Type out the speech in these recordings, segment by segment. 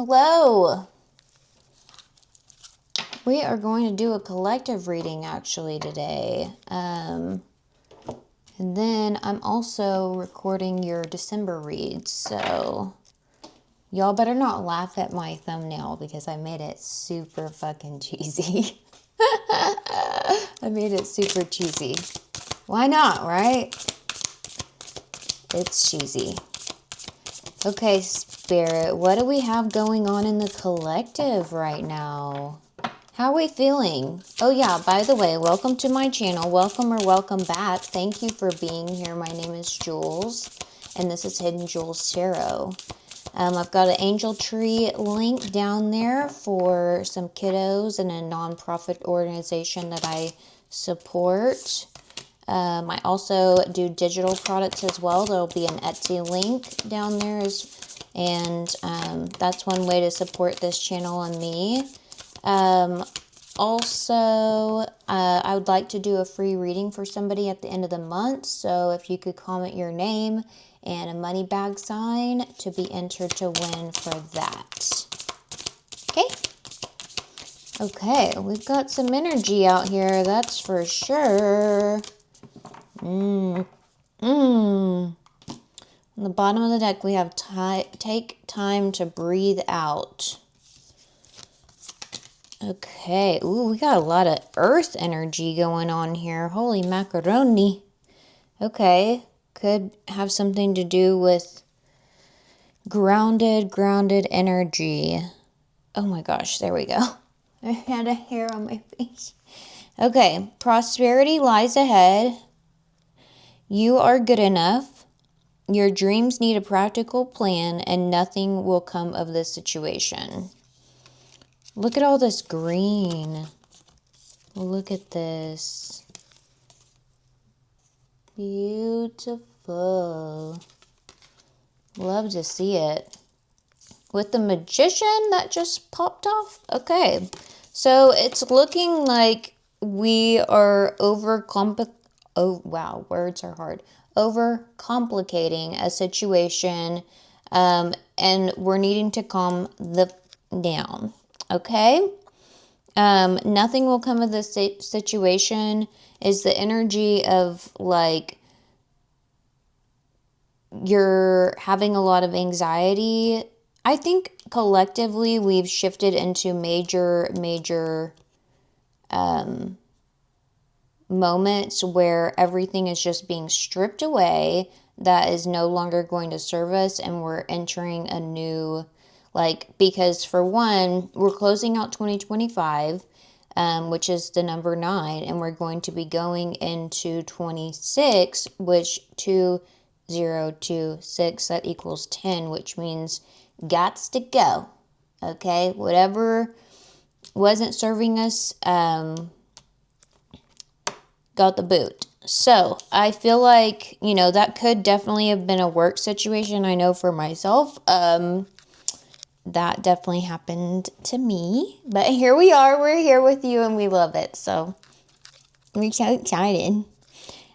Hello. We are going to do a collective reading actually today. And then I'm also recording your December reads. So y'all better not laugh at my thumbnail because I made it super fucking cheesy. I made it super cheesy. Why not, right? It's cheesy. Okay, Spirit, what do we have going on in the collective right now? How are we feeling? Oh yeah, by the way, welcome to my channel. Welcome or welcome back. Thank you for being here. My name is Jules, and this is Hidden Jules Tarot. I've got an angel tree link down there for some kiddos and a nonprofit organization that I support. I also do digital products as well. There'll be an Etsy link down there, and that's one way to support this channel and me. Also, I would like to do a free reading for somebody at the end of the month. So if you could comment your name and a money bag sign to be entered to win for that. Okay. Okay, we've got some energy out here, that's for sure. On the bottom of the deck, we have take time to breathe out. Okay. Ooh, we got a lot of earth energy going on here. Holy macaroni. Okay. Could have something to do with grounded energy. Oh my gosh, there we go. I had a hair on my face. Okay. Prosperity lies ahead. You are good enough. Your dreams need a practical plan, and nothing will come of this situation. Look at all this green. Look at this. Beautiful. Love to see it. With the Magician that just popped off. Okay. So it's looking like we are overcomplicating a situation, and we're needing to calm down. Okay? Nothing will come of this situation is the energy of like you're having a lot of anxiety. I think collectively we've shifted into major moments where everything is just being stripped away that is no longer going to serve us, and we're entering a new, because for one, we're closing out 2025, which is the number 9, and we're going to be going into 26, which 2026, that equals 10, which means gots to go. Okay, whatever wasn't serving us, got the boot. So I feel like, that could definitely have been a work situation. I know for myself, that definitely happened to me. But here we are. We're here with you and we love it. So we're so excited.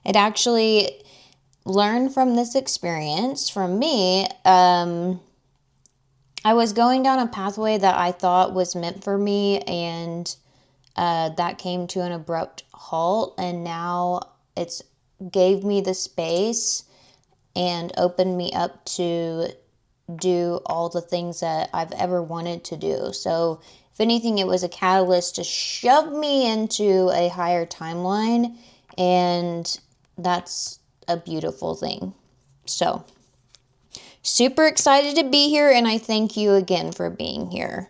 It actually learned from this experience from me. I was going down a pathway that I thought was meant for me, and that came to an abrupt halt, and now it's gave me the space and opened me up to do all the things that I've ever wanted to do. So if anything, it was a catalyst to shove me into a higher timeline, and that's a beautiful thing. So super excited to be here, and I thank you again for being here.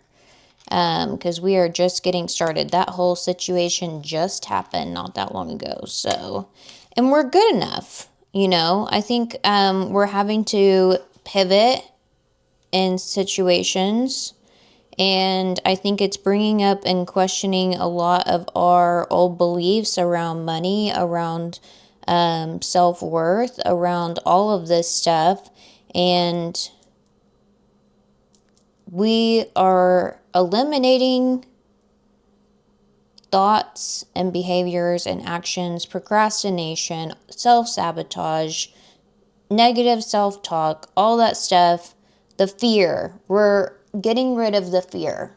Because we are just getting started. That whole situation just happened not that long ago. So, and we're good enough, I think we're having to pivot in situations, and I think it's bringing up and questioning a lot of our old beliefs around money, around self-worth, around all of this stuff, and we are eliminating thoughts and behaviors and actions, procrastination, self-sabotage, negative self-talk, all that stuff, the fear. We're getting rid of the fear.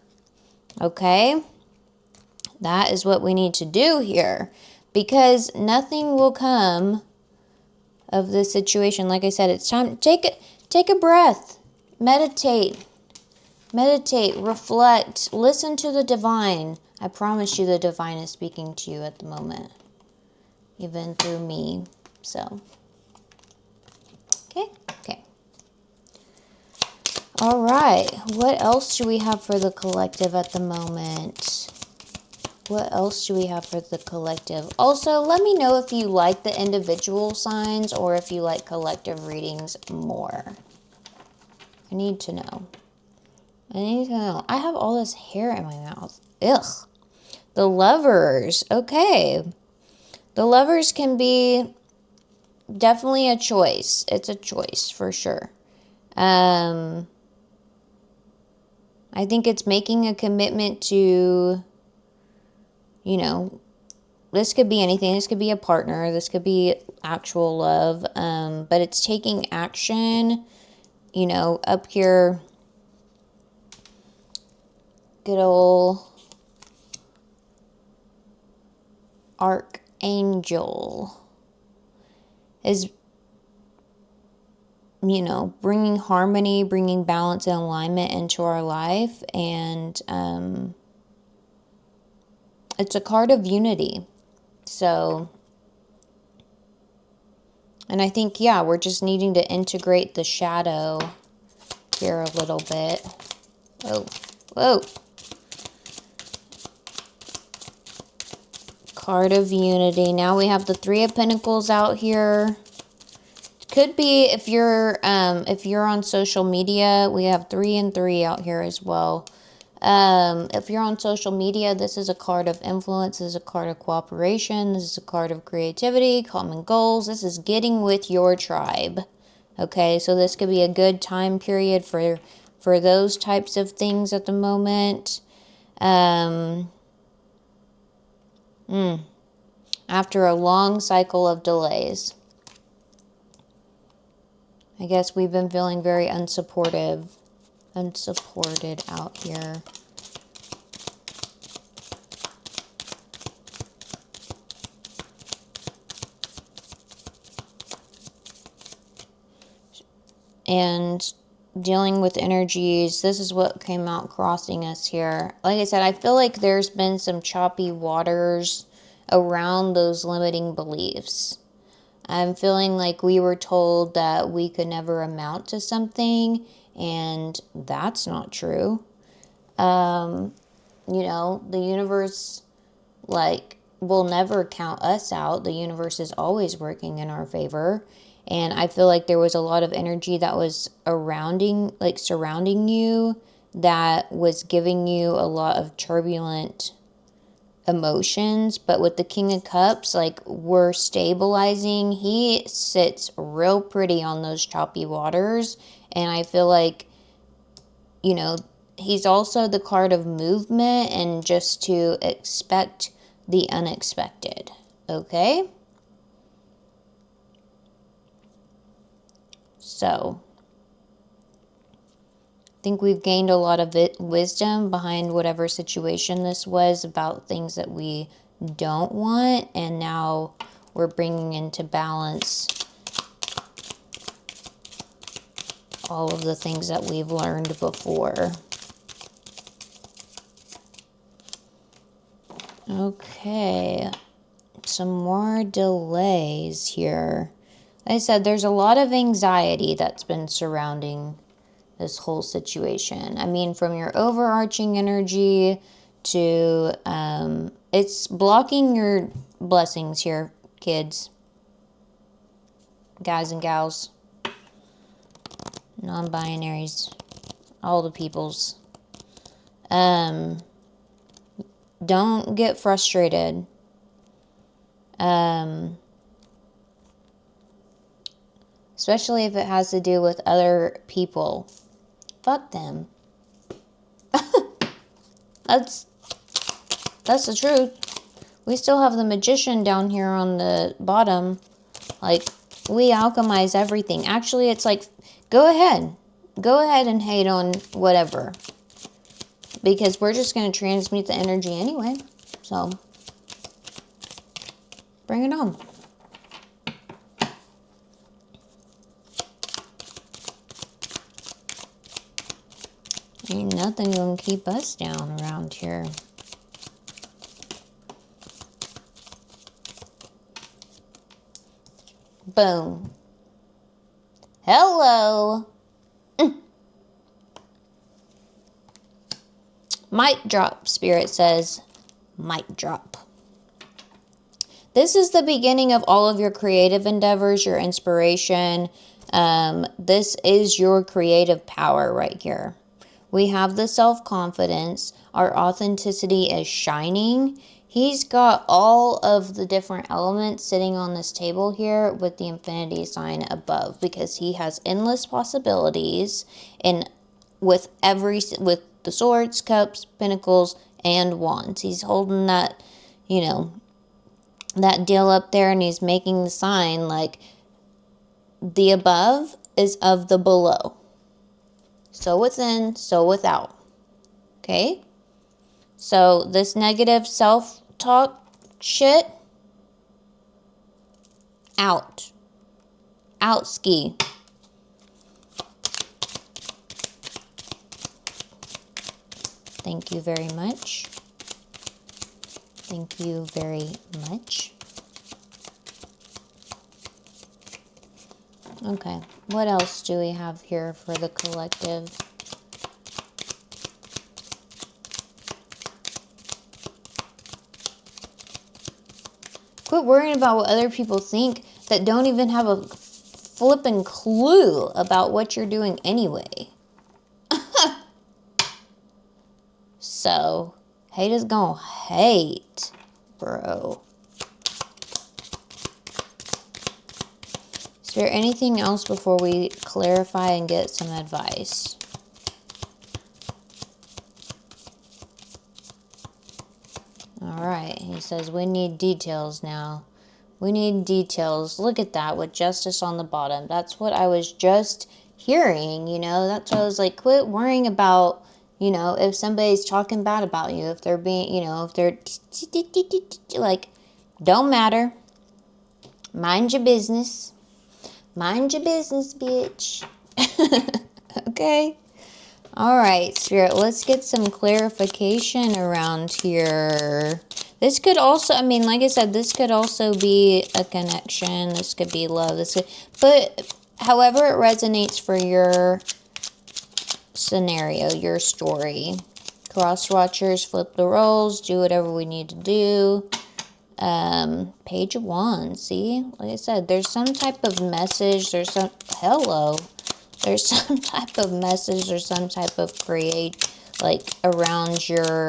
Okay? That is what we need to do here, because nothing will come of this situation. Like I said, it's time. Take a breath. Meditate. Meditate. Reflect. Listen to the divine. I promise you the divine is speaking to you at the moment, even through me. So, okay. All right. What else do we have for the collective at the moment? What else do we have for the collective? Also, let me know if you like the individual signs or if you like collective readings more. I need to know. I have all this hair in my mouth. Ugh. The Lovers. Okay. The Lovers can be definitely a choice. It's a choice for sure. I think it's making a commitment to, you know, this could be anything. This could be a partner. This could be actual love. But it's taking action, you know, up here. Good old Archangel is, you know, bringing harmony, bringing balance and alignment into our life. And it's a card of unity. So, and I think, yeah, we're just needing to integrate the shadow here a little bit. Oh, whoa. Card of unity. Now we have the Three of Pentacles out here. Could be if you're on social media, we have 3 and 3 out here as well. If you're on social media, this is a card of influence. This is a card of cooperation. This is a card of creativity, common goals. This is getting with your tribe. Okay, so this could be a good time period for those types of things at the moment. After a long cycle of delays. I guess we've been feeling very unsupported out here. And dealing with energies, this is what came out crossing us here. Like I said, I feel like there's been some choppy waters around those limiting beliefs. I'm feeling like we were told that we could never amount to something, and that's not true. You know, the universe, like, will never count us out. The universe is always working in our favor. And I feel like there was a lot of energy that was surrounding you, that was giving you a lot of turbulent emotions. But with the King of Cups, like, we're stabilizing. He sits real pretty on those choppy waters. And I feel like, you know, he's also the card of movement and just to expect the unexpected. Okay? So, I think we've gained a lot of wisdom behind whatever situation this was about things that we don't want. And now we're bringing into balance all of the things that we've learned before. Okay. Some more delays here. Like I said, there's a lot of anxiety that's been surrounding this whole situation. I mean, from your overarching energy to, it's blocking your blessings here, kids, guys and gals, non-binaries, all the peoples. Don't get frustrated. Especially if it has to do with other people. Fuck them. That's the truth. We still have the Magician down here on the bottom. Like, we alchemize everything. Actually, it's like, go ahead. go ahead and hate on whatever. Because we're just going to transmute the energy anyway. So, bring it on. Ain't nothing gonna keep us down around here. Boom. Hello. Mic drop, Spirit says. Mic drop. This is the beginning of all of your creative endeavors, your inspiration. This is your creative power right here. We have the self-confidence. Our authenticity is shining. He's got all of the different elements sitting on this table here with the infinity sign above, because he has endless possibilities and with the swords, cups, pentacles, and wands. He's holding that, you know, that deal up there, and he's making the sign like the above is of the below. So within, so without. Okay? So this negative self-talk shit, out. Out ski. Thank you very much. Thank you very much. Okay, what else do we have here for the collective? Quit worrying about what other people think that don't even have a flippin' clue about what you're doing anyway. So, hate is gonna hate, bro. Is there anything else before we clarify and get some advice? Alright, he says we need details now. We need details. Look at that with justice on the bottom. That's what I was just hearing, you know. That's why I was like, quit worrying about, you know, if somebody's talking bad about you, if they're being, you know, if they're like, don't matter. Mind your business. Mind your business, bitch. Okay? Alright, Spirit, let's get some clarification around here. This could also, I mean, like I said, this could also be a connection. This could be love. But however it resonates for your scenario, your story. Cross watchers, flip the roles, do whatever we need to do. Page of Wands, see? Like I said, there's some type of message, there's some type of message or some type of around your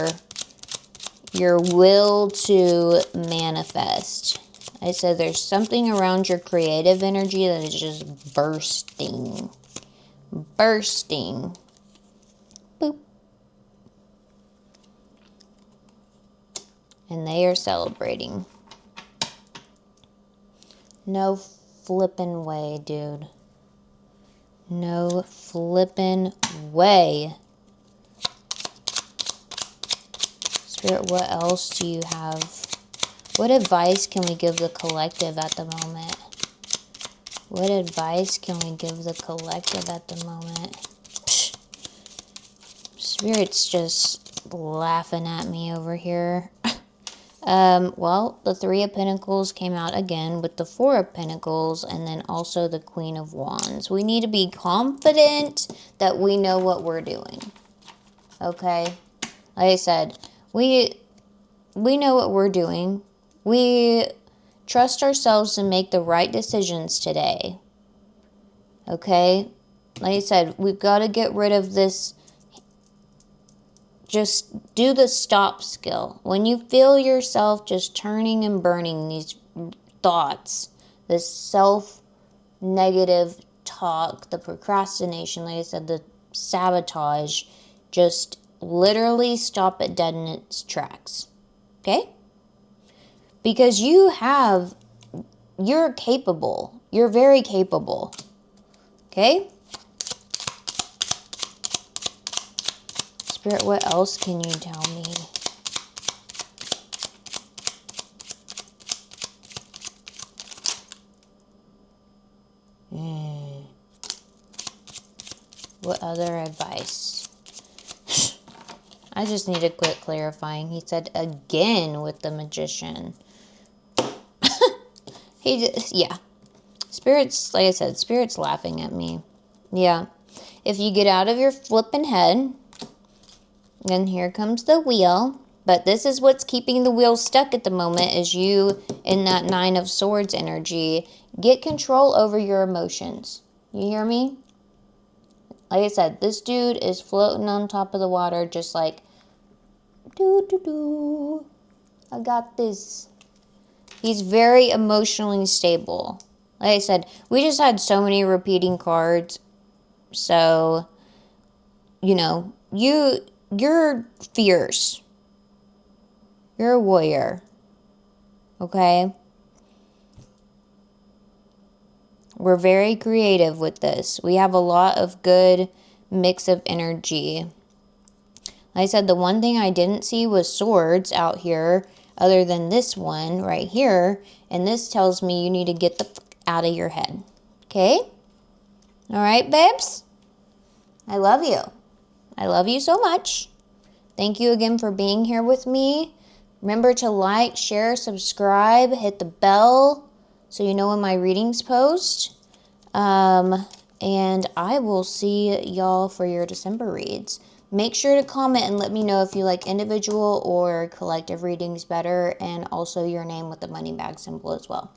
will to manifest. I said there's something around your creative energy that is just bursting. Bursting. Boop. And they are celebrating. No flippin' way, dude. No flippin' way. Spirit, what else do you have? What advice can we give the collective at the moment? What advice can we give the collective at the moment? Psh. Spirit's just laughing at me over here. Well, the Three of Pentacles came out again with the Four of Pentacles and then also the Queen of Wands. We need to be confident that we know what we're doing. Okay? Like I said, we know what we're doing. We trust ourselves to make the right decisions today. Okay? Like I said, we've got to get rid of this. Just do the stop skill. When you feel yourself just turning and burning these thoughts, this self-negative talk, the procrastination, like I said, the sabotage, just literally stop it dead in its tracks. Okay? Because you're capable. You're very capable. Okay? Spirit, what else can you tell me? What other advice? I just need to quit clarifying. He said again with the Magician. Yeah. Spirit's, like I said, Spirit's laughing at me. Yeah. If you get out of your flipping head, then here comes the wheel. But this is what's keeping the wheel stuck at the moment, is you in that Nine of Swords energy. Get control over your emotions. You hear me? Like I said, this dude is floating on top of the water just like, doo-doo-doo. I got this. He's very emotionally stable. Like I said, we just had so many repeating cards. So, you know, you're fierce. You're a warrior. Okay? We're very creative with this. We have a lot of good mix of energy. Like I said, the one thing I didn't see was swords out here, other than this one right here. And this tells me you need to get the fuck out of your head. Okay? All right, babes? I love you. I love you so much. Thank you again for being here with me. Remember to like, share, subscribe, hit the bell so you know when my readings post. And I will see y'all for your December reads. Make sure to comment and let me know if you like individual or collective readings better, and also your name with the money bag symbol as well.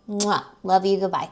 Mwah. Love you. Goodbye.